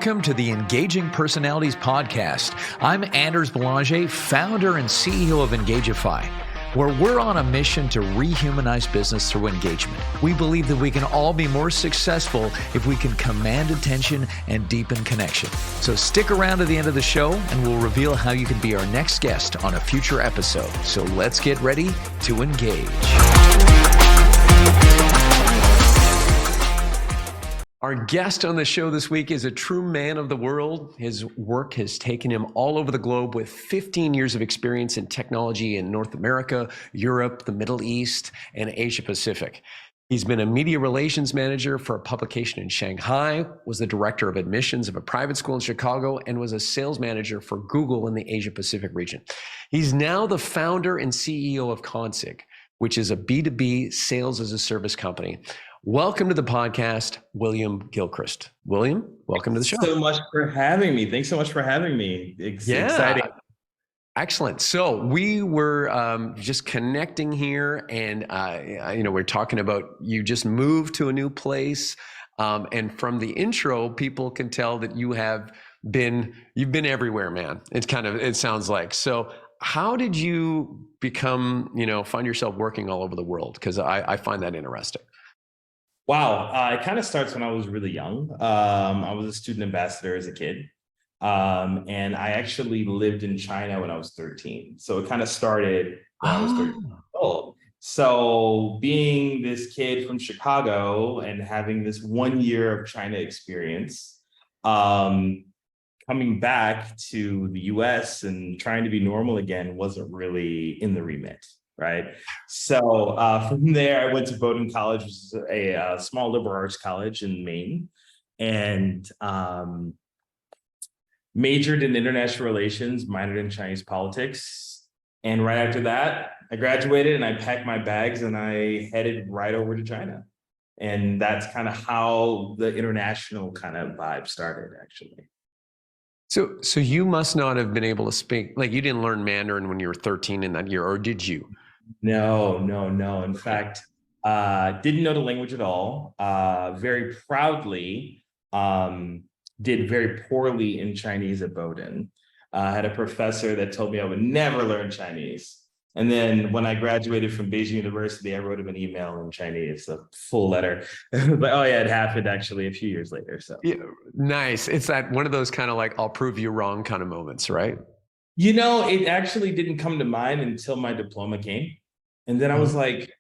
Welcome to the Engaging Personalities Podcast. I'm Anders Belanger, founder and CEO of Engagify, where we're on a mission to rehumanize business through engagement. We believe that we can all be more successful if we can command attention and deepen connection. So stick around to the end of the show and we'll reveal how you can be our next guest on a future episode. So let's get ready to engage. Our guest on the show this week is a true man of the world. His work has taken him all over the globe with 15 years of experience in technology in North America, Europe, the Middle East, and Asia Pacific. He's been a media relations manager for a publication in Shanghai, was the director of admissions of a private school in Chicago, and was a sales manager for Google in the Asia Pacific region. He's now the founder and CEO of Konsyg, which is a B2B sales as a service company. Welcome to the podcast, William Gilchrist. William, welcome to the show. Thanks so much for having me. Thanks so much for having me. It's exciting. Excellent. So we were just connecting here, and we're talking about you just moved to a new place, and from the intro, people can tell that you've been everywhere, man. It sounds like. So how did you find yourself working all over the world? Because I find that interesting. Wow. It kind of starts when I was really young. I was a student ambassador as a kid. And I actually lived in China when I was 13. So it kind of started when I was 13 years old. So being this kid from Chicago and having this 1 year of China experience, coming back to the US and trying to be normal again wasn't really in the remit. Right. So from there, I went to Bowdoin College, which is a small liberal arts college in Maine, and majored in international relations, minored in Chinese politics. And right after that, I graduated and I packed my bags and I headed right over to China. And that's kind of how the international kind of vibe started, actually. So you must not have been able to speak, like you didn't learn Mandarin when you were 13 in that year, or did you? No. In fact, didn't know the language at all. Very proudly did very poorly in Chinese at Bowdoin. Had a professor that told me I would never learn Chinese. And then when I graduated from Beijing University, I wrote him an email in Chinese, a full letter. But oh yeah, it happened actually a few years later. So yeah, nice. It's that one of those kind of like, I'll prove you wrong kind of moments, right? It actually didn't come to mind until my diploma came. And then I was like,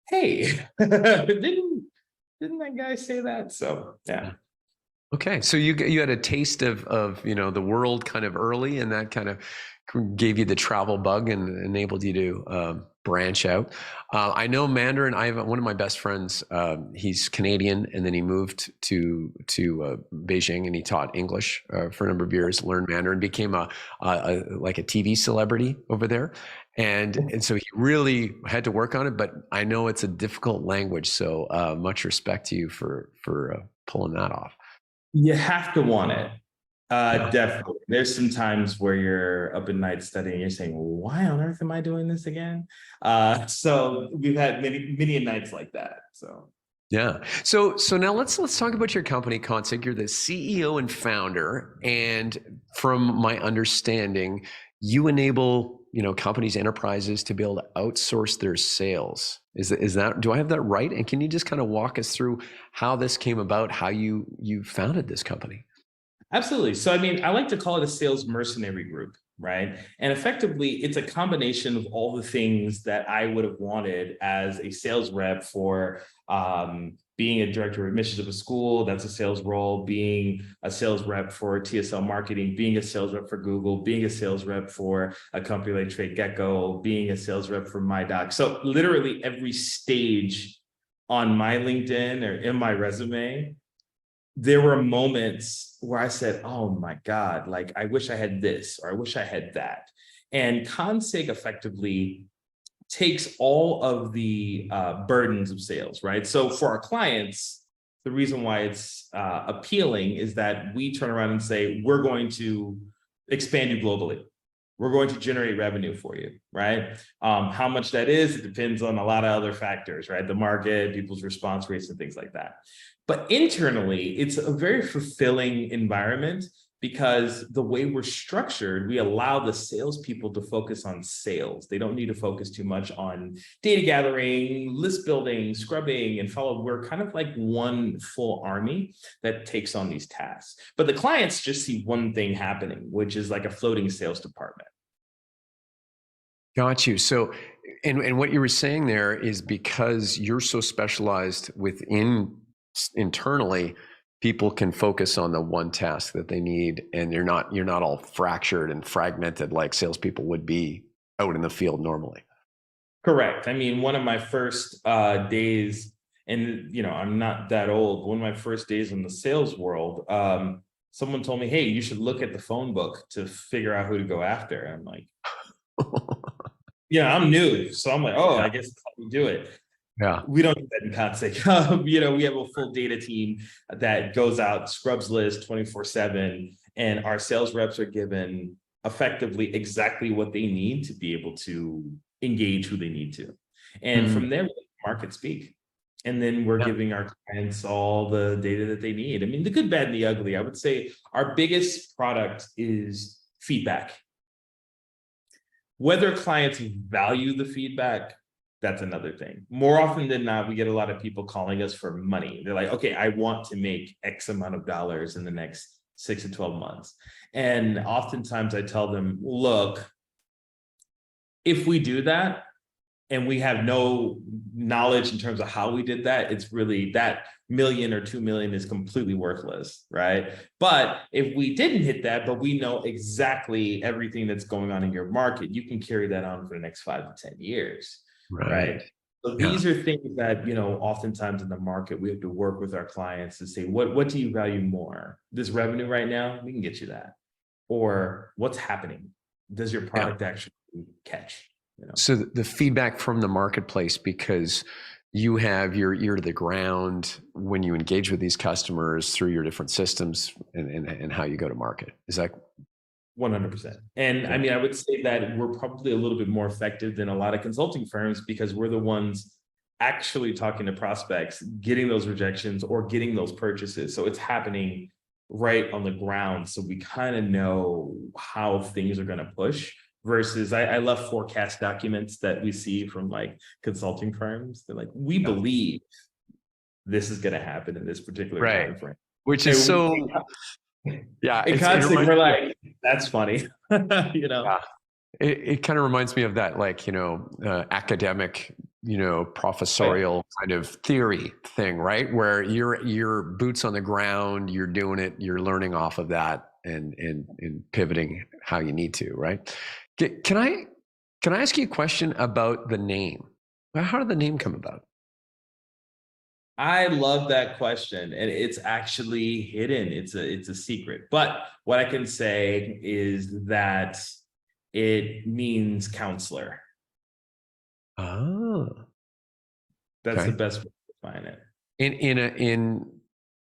hey, didn't that guy say that? So yeah. Okay. So you had a taste of the world kind of early, and that kind of gave you the travel bug and enabled you to branch out. I know Mandarin. I have one of my best friends. He's Canadian, and then he moved to Beijing, and he taught English for a number of years. Learned Mandarin, became a TV celebrity over there, and so he really had to work on it. But I know it's a difficult language, so much respect to you for pulling that off. You have to want it. Definitely. There's some times where you're up at night studying, you're saying, why on earth am I doing this again? So we've had many nights like that. So yeah. So now let's talk about your company, Konsyg. You're the CEO and founder, and from my understanding, you enable companies, enterprises to be able to outsource their sales. Is that, do I have that right? And can you just kind of walk us through how this came about, how you founded this company? Absolutely. So, I like to call it a sales mercenary group, right? And effectively, it's a combination of all the things that I would have wanted as a sales rep for being a director of admissions of a school. That's a sales role. Being a sales rep for TSL marketing, being a sales rep for Google, being a sales rep for a company like TradeGecko, being a sales rep for MyDoc. So literally every stage on my LinkedIn or in my resume, there were moments where I said, oh my God, like I wish I had this, or I wish I had that. And Konsyg effectively takes all of the burdens of sales, right? So for our clients, the reason why it's appealing is that we turn around and say, we're going to expand you globally. we're going to generate revenue for you, right? How much that is, it depends on a lot of other factors, right? The market, people's response rates, and things like that. But internally, it's a very fulfilling environment because the way we're structured, we allow the salespeople to focus on sales. They don't need to focus too much on data gathering, list building, scrubbing, and follow. We're kind of like one full army that takes on these tasks. But the clients just see one thing happening, which is like a floating sales department. Got you. So, and what you were saying there is because you're so specialized within internally, people can focus on the one task that they need, and you're not all fractured and fragmented like salespeople would be out in the field normally. Correct. I mean, one of my first days, and I'm not that old. One of my first days in the sales world, someone told me, "Hey, you should look at the phone book to figure out who to go after." I'm like, "Yeah, I'm new," so I'm like, "Oh, Yeah. I guess that's how we do it." Yeah. We don't do that in Konsyg. We have a full data team that goes out, scrubs lists 24/7, and our sales reps are given effectively exactly what they need to be able to engage who they need to. And from there, we let the market speak. And then we're Yeah. giving our clients all the data that they need. I mean, the good, bad, and the ugly. I would say our biggest product is feedback. Whether clients value the feedback, that's another thing. More often than not, we get a lot of people calling us for money. They're like, okay, I want to make X amount of dollars in the next 6 to 12 months. And oftentimes I tell them, look, if we do that and we have no knowledge in terms of how we did that, it's really that million or 2 million is completely worthless, right? But if we didn't hit that, but we know exactly everything that's going on in your market, you can carry that on for the next 5 to 10 years. Right. So these are things that, oftentimes in the market, we have to work with our clients to say, what do you value more? This revenue right now, we can get you that. Or what's happening? Does your product actually catch? So the feedback from the marketplace, because you have your ear to the ground when you engage with these customers through your different systems and how you go to market. Is that 100%. And I mean, I would say that we're probably a little bit more effective than a lot of consulting firms because we're the ones actually talking to prospects, getting those rejections or getting those purchases. So it's happening right on the ground. So we kind of know how things are going to push versus I love forecast documents that we see from like consulting firms. They're like, we believe this is going to happen in this particular time frame. Which is so... Yeah, we're like, that's funny. Yeah. It kind of reminds me of that, like, academic, professorial kind of theory thing, right? Where you're boots on the ground, you're doing it, you're learning off of that and pivoting how you need to, right? Can I ask you a question about the name? How did the name come about? I love that question, and it's actually hidden. It's a secret. But what I can say is that it means counselor. Oh, that's the best way to define it.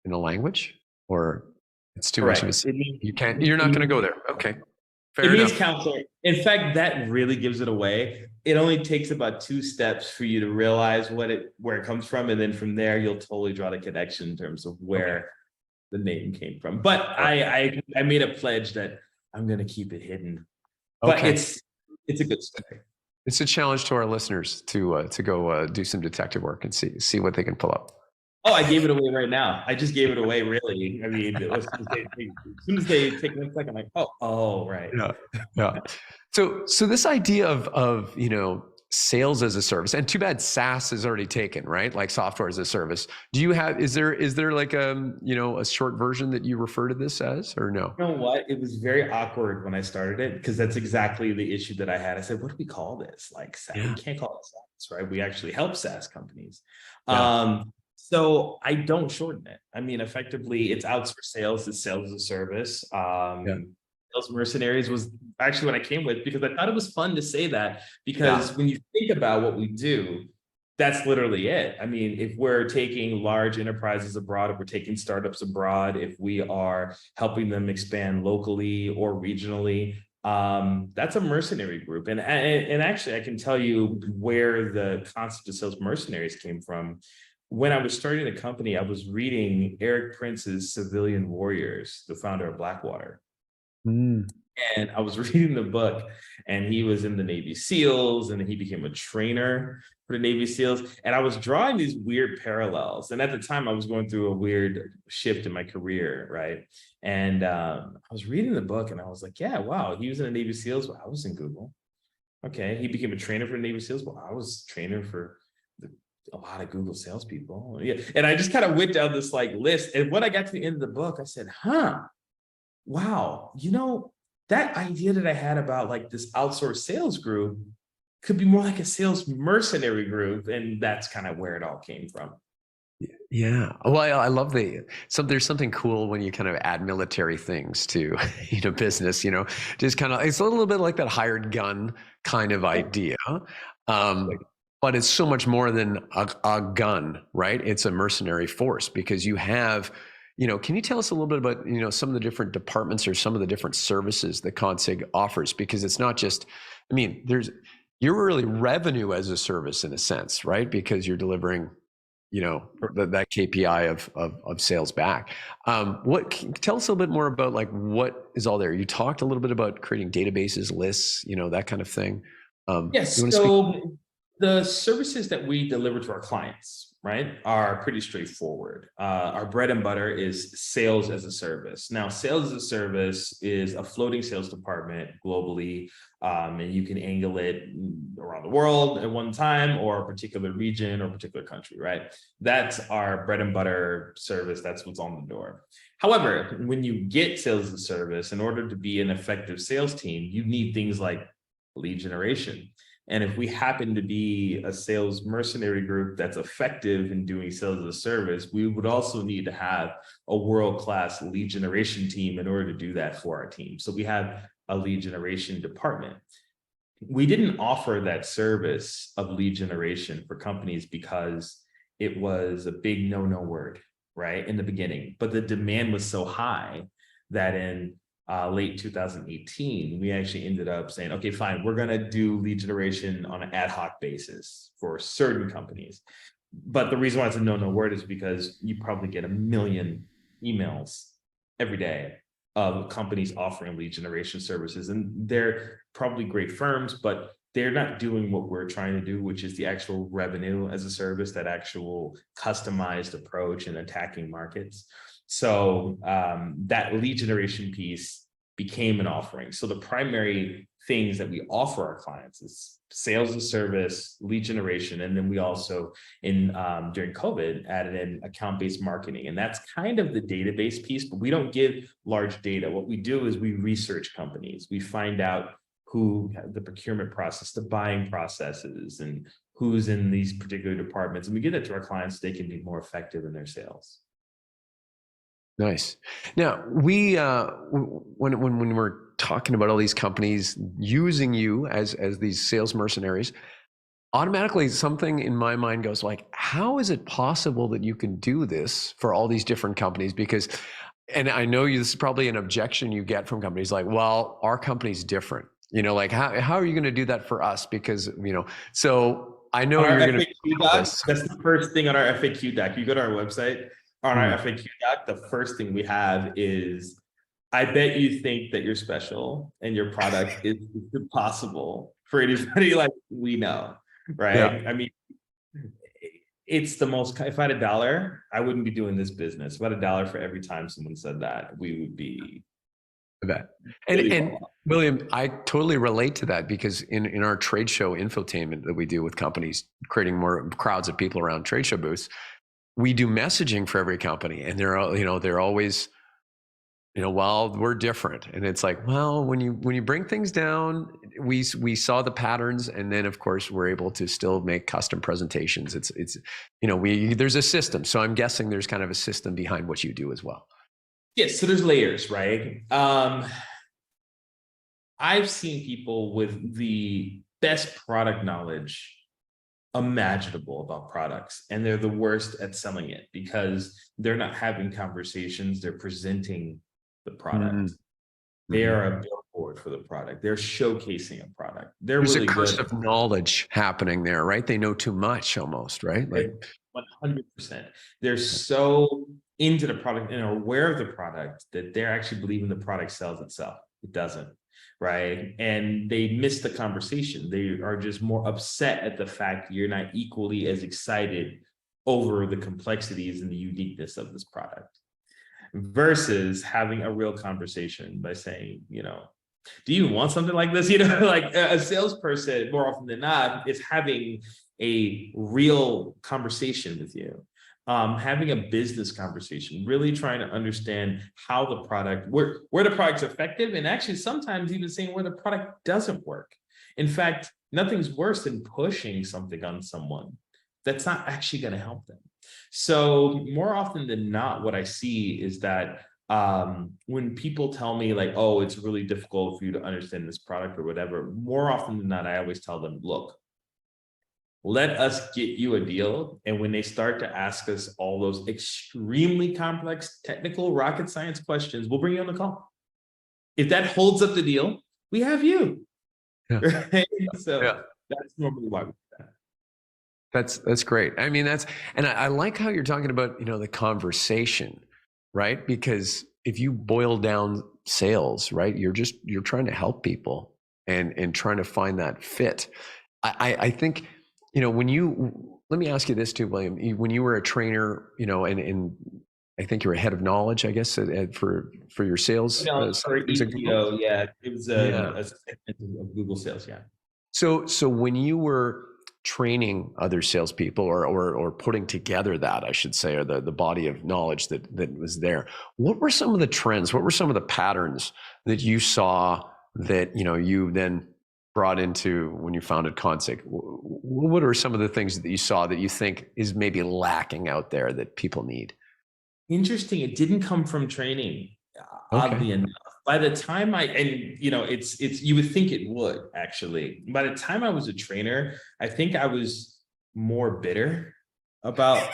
In a language, or it's too Correct. much of a... You're not going to go there. Okay. Fair enough. It means counselor. In fact, that really gives it away. It only takes about 2 steps for you to realize where it comes from. And then from there, you'll totally draw the connection in terms of where the name came from. But I made a pledge that I'm going to keep it hidden. But it's a good story. It's a challenge to our listeners to go do some detective work and see what they can pull up. Oh, I gave it away right now. I just gave it away, really. I mean, as soon as they take 1 second, I'm like, oh, right. Yeah. So this idea of sales as a service, and too bad SaaS is already taken, right? Like software as a service. Do you have? Is there like a short version that you refer to this as, or no? You know what? It was very awkward when I started it because that's exactly the issue that I had. I said, what do we call this? Like, we can't call it SaaS, right? We actually help SaaS companies. So I don't shorten it. I mean, effectively, it's outsourced sales. It's sales as a service. Sales mercenaries was actually what I came with because I thought it was fun to say that because when you think about what we do, that's literally it. I mean, if we're taking large enterprises abroad, if we're taking startups abroad, if we are helping them expand locally or regionally, That's a mercenary group. And actually, I can tell you where the concept of sales mercenaries came from. When I was starting the company, I was reading Eric Prince's Civilian Warriors, the founder of Blackwater. Mm. And I was reading the book, and he was in the Navy SEALs, and then he became a trainer for the Navy SEALs. And I was drawing these weird parallels. And at the time, I was going through a weird shift in my career, right? And I was reading the book, and I was like, yeah, wow, he was in the Navy SEALs. Well, I was in Google. Okay, he became a trainer for the Navy SEALs. Well, I was trainer for a lot of Google salespeople. Yeah, and I just kind of went down this like list. And when I got to the end of the book, I said, huh, wow, that idea that I had about like this outsourced sales group could be more like a sales mercenary group. And that's kind of where it all came from. Yeah. Well, I love there's something cool when you kind of add military things to, business, just kind of, it's a little bit like that hired gun kind of idea. But it's so much more than a gun, right? It's a mercenary force because you have, can you tell us a little bit about, some of the different departments or some of the different services that Konsyg offers? Because it's not just, you're really revenue as a service in a sense, right? Because you're delivering, that KPI of sales back. Tell us a little bit more about like what is all there? You talked a little bit about creating databases, lists, that kind of thing. Yes. You want to speak? So the services that we deliver to our clients, right, are pretty straightforward. Our bread and butter is sales as a service. Now, sales as a service is a floating sales department globally, and you can angle it around the world at one time or a particular region or particular country, right? That's our bread and butter service. That's what's on the door. However, when you get sales as a service, in order to be an effective sales team, you need things like lead generation. And if we happen to be a sales mercenary group that's effective in doing sales as a service, we would also need to have a world-class lead generation team in order to do that for our team. So we have a lead generation department. We didn't offer that service of lead generation for companies because it was a big no-no word, right, in the beginning. But the demand was so high that in late 2018, we actually ended up saying, okay, fine, we're going to do lead generation on an ad hoc basis for certain companies. But the reason why it's a no-no word is because you probably get 1 million emails every day of companies offering lead generation services. And they're probably great firms, but they're not doing what we're trying to do, which is the actual revenue as a service, that actual customized approach in attacking markets. So that lead generation piece became an offering. So the primary things that we offer our clients is sales and service, lead generation, and then we also, during COVID, added in account-based marketing, and that's kind of the database piece. But we don't give large data. What we do is we research companies. We find out who the procurement process, the buying processes, and who's in these particular departments, and we give that to our clients so they can be more effective in their sales. Nice. Now, we when we're talking about all these companies using you as these sales mercenaries, automatically something in my mind goes like, how is it possible that you can do this for all these different companies? Because, and I know this is probably an objection you get from companies like, well, our company's different. Like how are you going to do that for us? Because, so I know you're going to FAQ doc, that's the first thing on our FAQ doc. You go to our website, on our FAQ doc, the first thing we have is, I bet you think that you're special and your product is impossible for anybody like we know, right? Yeah. I mean, it's the most, if I had $1, I wouldn't be doing this business. If I had $1 for every time someone said that, we would be. I bet. And William, I totally relate to that because in our trade show infotainment that we do with companies, creating more crowds of people around trade show booths, we do messaging for every company, and they're always, well, we're different. And it's like, well, when you bring things down, we saw the patterns, and then of course we're able to still make custom presentations. It's there's a system. So I'm guessing there's kind of a system behind what you do as well. Yes, so there's layers, right? I've seen people with the best product knowledge imaginable about products, and they're the worst at selling it because they're not having conversations, they're presenting the product. They are a forward for the product. They're showcasing a product. They're There's really a curse good. of knowledge happening there, right? They know too much almost, right? Like, 100%. They're so into the product and are aware of the product that they're actually believing the product sells itself. It doesn't, right? And they miss the conversation. They are just more upset at the fact you're not equally as excited over the complexities and the uniqueness of this product versus having a real conversation by saying, do you want something like this? Like a salesperson, more often than not, is having a real conversation with you, having a business conversation, really trying to understand how the product, where the product's effective, and actually sometimes even saying where the product doesn't work. In fact, nothing's worse than pushing something on someone that's not actually going to help them. So more often than not, what I see is that when people tell me like, oh, it's really difficult for you to understand this product or whatever, more often than not, I always tell them, look, let us get you a deal. And when they start to ask us all those extremely complex, technical rocket science questions, we'll bring you on the call. If that holds up the deal, we have you. yeah. Right? So Yeah. that's normally why we do that. That's great. I mean, and I like how you're talking about, the conversation, right? Because if you boil down sales, right, you're trying to help people and trying to find that fit. I think, let me ask you this too, William, when you were a trainer, and I think you're a head of knowledge, I guess, for your sales. For EPO, yeah, it was a segment of Google sales, yeah. So when you were training other salespeople or putting together that, I should say, or the body of knowledge that was there, what were some of the trends? What were some of the patterns that you saw that, you then brought into when you founded Konsyg? What are some of the things that you saw that you think is maybe lacking out there that people need? Interesting. It didn't come from training, oddly enough. By the time it's you would think it would actually. By the time I was a trainer, I think I was more bitter about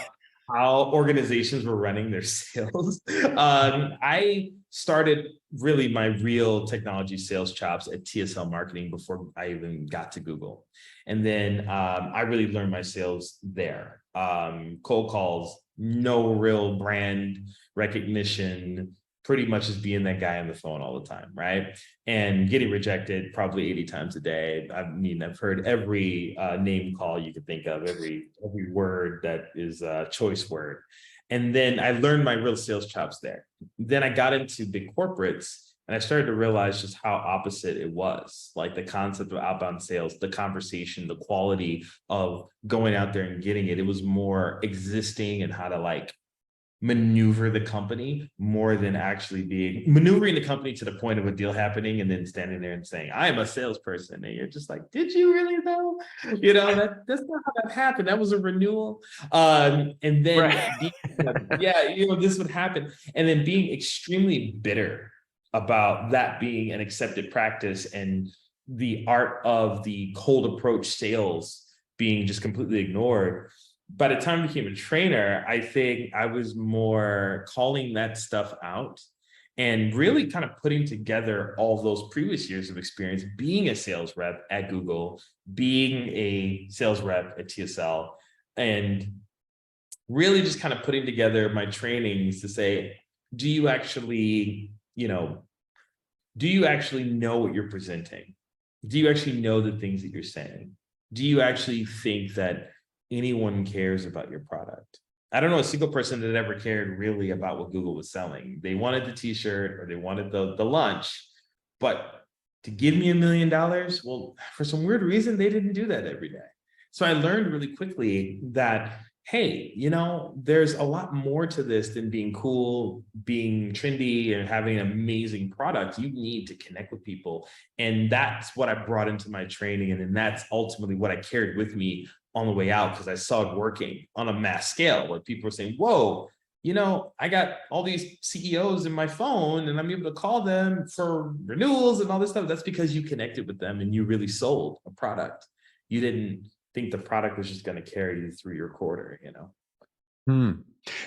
how organizations were running their sales. I started really my real technology sales chops at TSL Marketing before I even got to Google. And then I really learned my sales there. Cold calls, no real brand recognition, pretty much just being that guy on the phone all the time, right? And getting rejected probably 80 times a day. I mean, I've heard every name call you could think of, every word that is a choice word. And then I learned my real sales chops there. Then I got into big corporates and I started to realize just how opposite it was. Like the concept of outbound sales, the conversation, the quality of going out there and getting it. It was more existing and how to like maneuver the company more than actually being maneuvering the company to the point of a deal happening and then standing there and saying, I am a salesperson. And you're just like, did you really though? That's not how that happened. That was a renewal. And then, Right. this would happen. And then being extremely bitter about that being an accepted practice and the art of the cold approach sales being just completely ignored. By the time I became a trainer, I think I was more calling that stuff out and really kind of putting together all those previous years of experience, being a sales rep at Google, being a sales rep at TSL, and really just kind of putting together my trainings to say, do you actually know what you're presenting? Do you actually know the things that you're saying? Do you actually think that anyone cares about your product? I don't know a single person that ever cared really about what Google was selling. They wanted the t-shirt or they wanted the lunch, but to give me $1 million, well, for some weird reason, they didn't do that every day. So I learned really quickly that, hey, there's a lot more to this than being cool, being trendy, and having an amazing product. You need to connect with people. And that's what I brought into my training. And then that's ultimately what I carried with me on the way out, because I saw it working on a mass scale where people were saying, whoa, I got all these CEOs in my phone and I'm able to call them for renewals and all this stuff. That's because you connected with them and you really sold a product. You didn't think the product was just going to carry you through your quarter,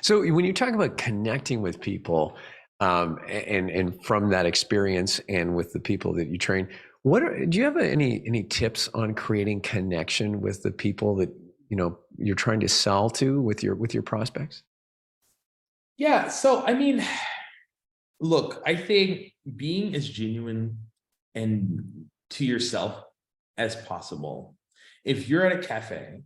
So when you talk about connecting with people, And from that experience and with the people that you train, do you have any tips on creating connection with the people that you're trying to sell to with your prospects? Yeah. So, I mean, look, I think being as genuine and to yourself as possible. If you're at a cafe,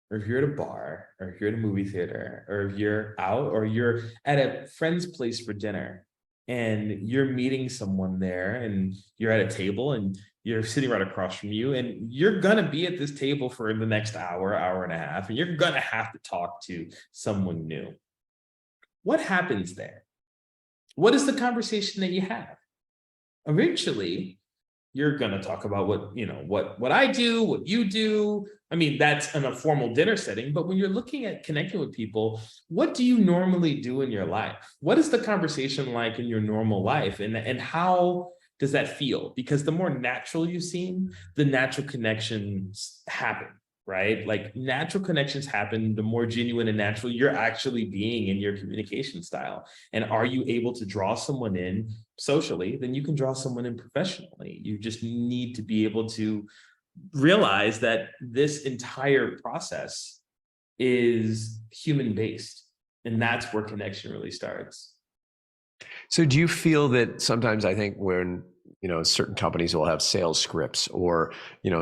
or if you're at a bar, or if you're at a movie theater, or if you're out, or you're at a friend's place for dinner, and you're meeting someone there, and you're at a table, and you're sitting right across from you, and you're gonna be at this table for the next hour, hour and a half, and you're gonna have to talk to someone new. What happens there? What is the conversation that you have? Eventually, you're going to talk about what I do, what you do. I mean, that's in a formal dinner setting, but when you're looking at connecting with people, what do you normally do in your life? What is the conversation like in your normal life, and how does that feel? Because the more natural you seem, the natural connections happen, right? Like, natural connections happen the more genuine and natural you're actually being in your communication style. And are you able to draw someone in socially? Then you can draw someone in professionally. You just need to be able to realize that this entire process is human based, and that's where connection really starts. So do you feel that sometimes, I think when, certain companies will have sales scripts or,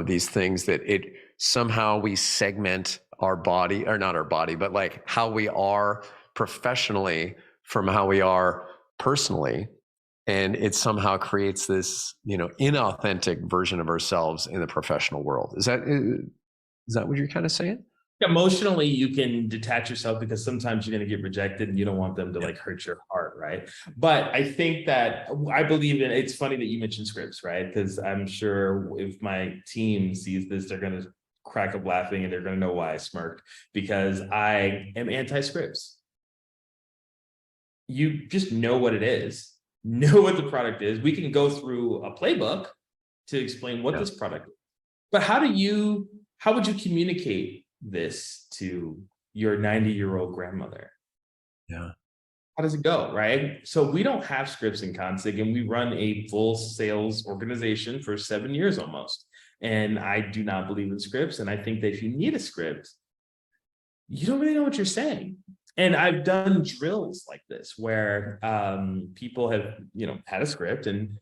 these things that it somehow we segment our body, or not our body, but like how we are professionally from how we are personally. And it somehow creates this, inauthentic version of ourselves in the professional world. Is that what you're kind of saying? Emotionally, you can detach yourself because sometimes you're going to get rejected and you don't want them to Yeah. like hurt your heart, right? But I think that I believe in, it's funny that you mentioned scripts, right? Because I'm sure if my team sees this, they're going to crack up laughing, and they're going to know why I smirked, because I am anti-scripts. You just know what it is, know what the product is. We can go through a playbook to explain what Yeah. this product is. But how would you communicate this to your 90-year-old grandmother? Yeah. How does it go, right? So we don't have scripts in Konsyg, and we run a full sales organization for 7 years almost. And I do not believe in scripts. And I think that if you need a script, you don't really know what you're saying. And I've done drills like this where people have, had a script, and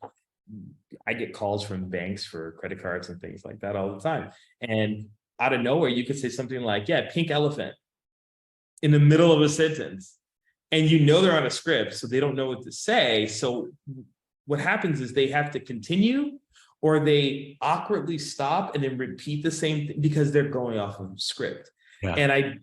I get calls from banks for credit cards and things like that all the time. And out of nowhere, you could say something like, yeah, pink elephant, in the middle of a sentence. And they're on a script, so they don't know what to say. So what happens is they have to continue, or they awkwardly stop and then repeat the same thing because they're going off of script. Yeah. And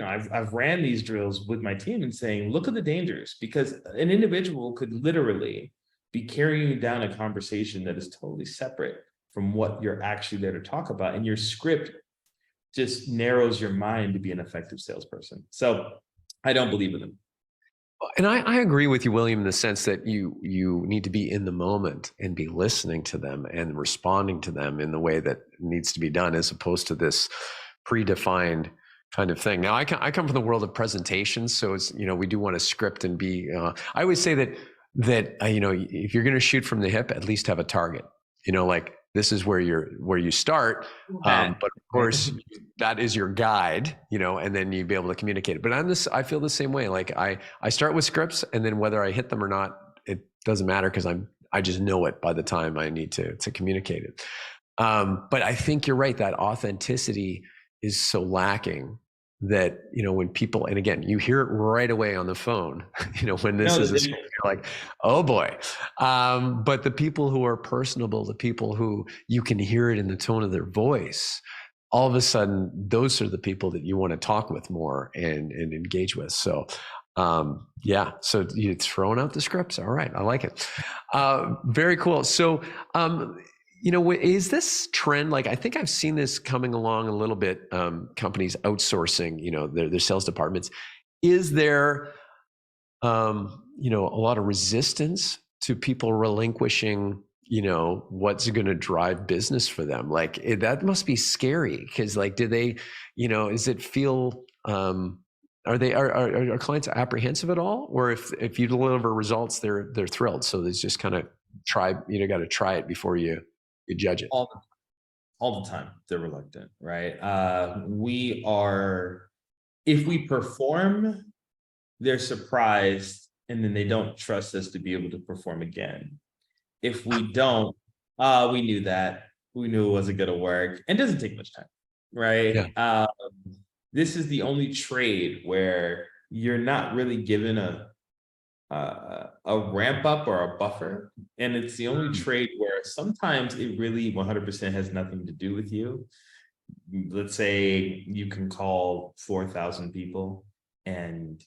I've ran these drills with my team and saying, look at the dangers, because an individual could literally be carrying down a conversation that is totally separate from what you're actually there to talk about. And your script just narrows your mind to be an effective salesperson. So I don't believe in them. And I agree with you, William, in the sense that you need to be in the moment and be listening to them and responding to them in the way that needs to be done, as opposed to this predefined kind of thing. Now, I come from the world of presentations, so it's, we do want to script and be. I always say that if you're going to shoot from the hip, at least have a target. Like, this is where you start, but of course that is your guide, and then you'd be able to communicate it. But I feel the same way. Like, I start with scripts, and then whether I hit them or not, it doesn't matter, because I just know it by the time I need to communicate it. But I think you're right, that authenticity is so lacking that, when people, and again, you hear it right away on the phone, when this is you're like, oh boy. But the people who are personable, the people who you can hear it in the tone of their voice, all of a sudden, those are the people that you want to talk with more and engage with. So, yeah. So you're throwing out the scripts. All right. I like it. Very cool. So, is this trend, like, I think I've seen this coming along a little bit, companies outsourcing, their sales departments. Is there, a lot of resistance to people relinquishing, what's going to drive business for them? Like, that must be scary, because, like, do they, does it feel, Are clients apprehensive at all, or if you deliver results, they're thrilled? So there's just kind of got to try it before you judge it. All the time they're reluctant, right? If we perform, they're surprised, and then they don't trust us to be able to perform again. If we don't, we knew that. We knew it wasn't going to work. And it doesn't take much time, Yeah. right? This is the only trade where you're not really given a ramp up or a buffer. And it's the only trade where sometimes it really 100% has nothing to do with you. Let's say you can call 4,000 people, and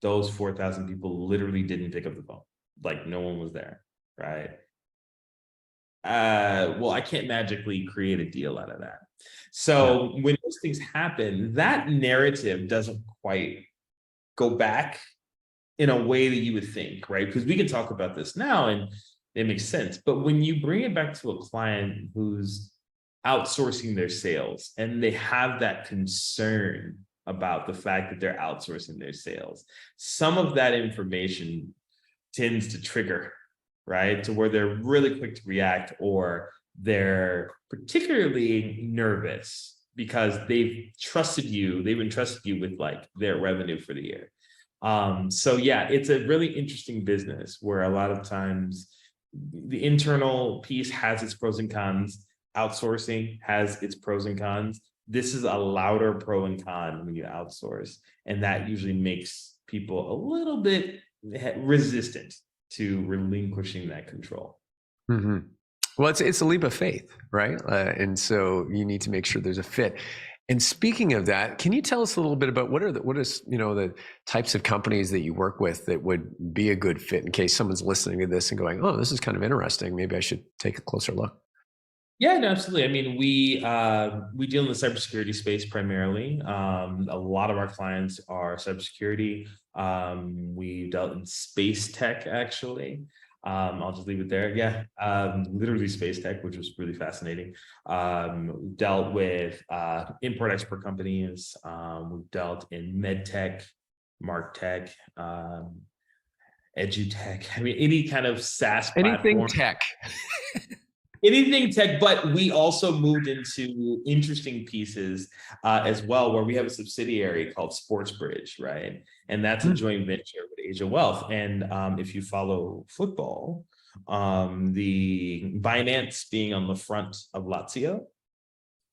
those 4,000 people literally didn't pick up the phone. Like no one was there, right? Well, I can't magically create a deal out of that. So when those things happen, that narrative doesn't quite go back in a way that you would think, right? Because we can talk about this now and it makes sense. But when you bring it back to a client who's outsourcing their sales and they have that concern about the fact that they're outsourcing their sales, some of that information tends to trigger, right? To where they're really quick to react, or they're particularly nervous because they've entrusted you with like their revenue for the year. So yeah, it's a really interesting business where a lot of times the internal piece has its pros and cons. Outsourcing has its pros and cons. This is a louder pro and con when you outsource, and that usually makes people a little bit resistant to relinquishing that control. Mm-hmm. Well, it's a leap of faith, right? And so you need to make sure there's a fit. And speaking of that, can you tell us a little bit about what is the types of companies that you work with that would be a good fit in case someone's listening to this and going, oh, this is kind of interesting. Maybe I should take a closer look. Yeah, no, absolutely. I mean, we deal in the cybersecurity space primarily. A lot of our clients are cybersecurity. We dealt in space tech, actually. I'll just leave it there. Yeah, literally space tech, which was really fascinating. Dealt with import-export companies. We've dealt in med tech, mark tech, edutech. I mean, any kind of SaaS Anything platform. tech. Anything tech, but we also moved into interesting pieces as well, where we have a subsidiary called SportsBridge, right? And that's a joint venture with Asia Wealth. And if you follow football, the Binance being on the front of Lazio,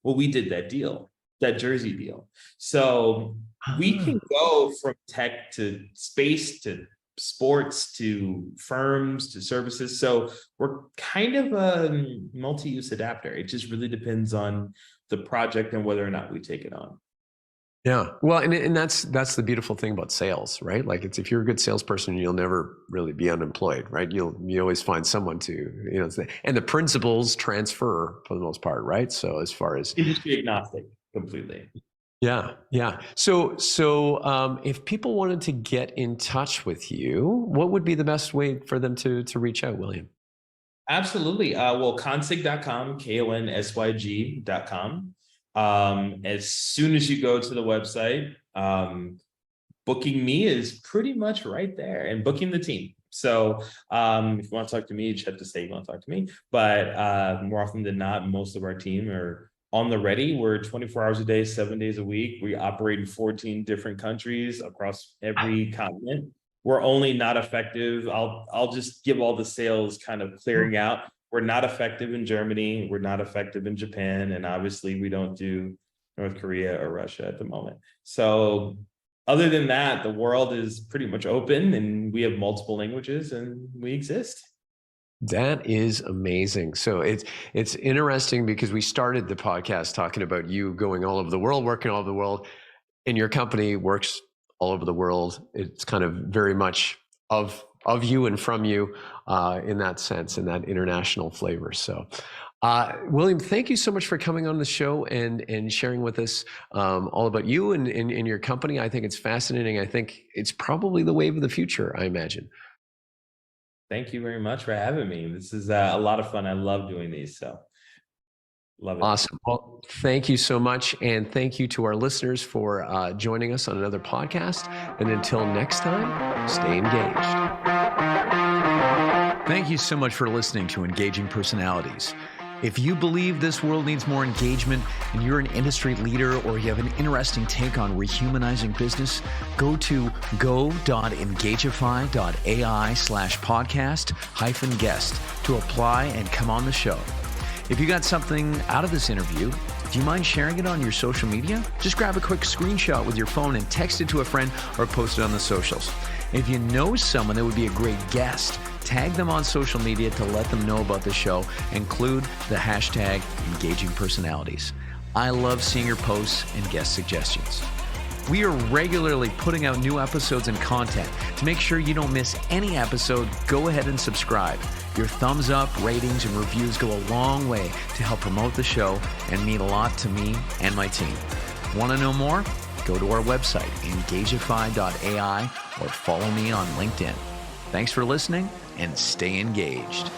well, we did that deal, that jersey deal. So we can go from tech to space to sports to firms to services. So we're kind of a multi-use adapter. It just really depends on the project and whether or not we take it on. Yeah. Well, and that's the beautiful thing about sales, right? Like if you're a good salesperson, you'll never really be unemployed, right? You always find someone to, and the principles transfer for the most part, right? So as far as industry agnostic, completely. Yeah. So if people wanted to get in touch with you, what would be the best way for them to reach out, William? Absolutely. Well, konsyg.com, KONSYG.com. As soon as you go to the website, booking me is pretty much right there, and booking the team. So if you want to talk to me, you just have to say you want to talk to me. But more often than not, most of our team are on the ready. We're 24 hours a day, 7 days a week. We operate in 14 different countries across every continent. We're only not effective. I'll just give all the sales kind of clearing out. We're not effective in Germany. We're not effective in Japan. And obviously we don't do North Korea or Russia at the moment. So other than that, the world is pretty much open, and we have multiple languages, and we exist. That is amazing. So it's interesting because we started the podcast talking about you going all over the world, working all over the world, and your company works all over the world. It's kind of very much of you and from you in that sense, in that international flavor. So William, thank you so much for coming on the show and sharing with us all about you and your company. I think it's fascinating. I think it's probably the wave of the future, I imagine. Thank you very much for having me. This is a lot of fun. I love doing these. So Love it. Awesome. Well, thank you so much. And thank you to our listeners for joining us on another podcast. And until next time, stay engaged. Thank you so much for listening to Engaging Personalities. If you believe this world needs more engagement and you're an industry leader or you have an interesting take on rehumanizing business, go to go.engagify.ai/podcast-guest to apply and come on the show. If you got something out of this interview, do you mind sharing it on your social media? Just grab a quick screenshot with your phone and text it to a friend or post it on the socials. If you know someone that would be a great guest, tag them on social media to let them know about the show. Include the hashtag Engaging Personalities. I love seeing your posts and guest suggestions. We are regularly putting out new episodes and content. To make sure you don't miss any episode, go ahead and subscribe. Your thumbs up, ratings, and reviews go a long way to help promote the show and mean a lot to me and my team. Want to know more? Go to our website, engagify.ai, or follow me on LinkedIn. Thanks for listening and stay engaged.